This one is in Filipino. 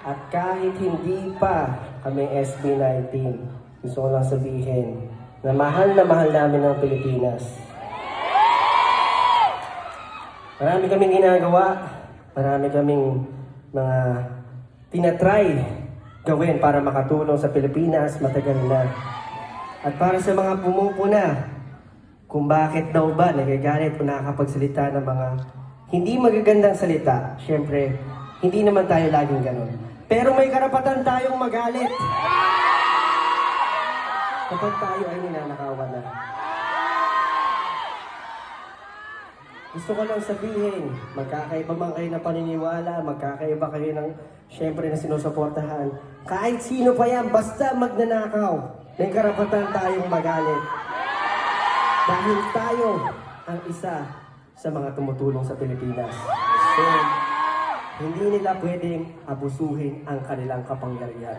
At kahit hindi pa kami SB19, gusto ko lang sabihin na mahal namin ang Pilipinas. Marami kaming ginagawa, marami kaming mga tinatry gawin para makatulong sa Pilipinas matagal na. At para sa mga pumupuna, kung bakit daw ba nagagalit o nakakapagsalita ng mga hindi magagandang salita, syempre, hindi naman tayo laging ganun. Pero may karapatan tayong magalit kapag tayo ay ninanakawan na. Gusto ko lang sabihin, magkakaiba man kayo ng paniniwala, magkakaiba kayo ng, syempre, na sinusuportahan. Kahit sino pa yan, basta magnanakaw, may karapatan tayong magalit. Dahil tayo ang isa sa mga tumutulong sa Pilipinas. So, hindi nila pwedeng abusuhin ang kanilang kapangyarihan.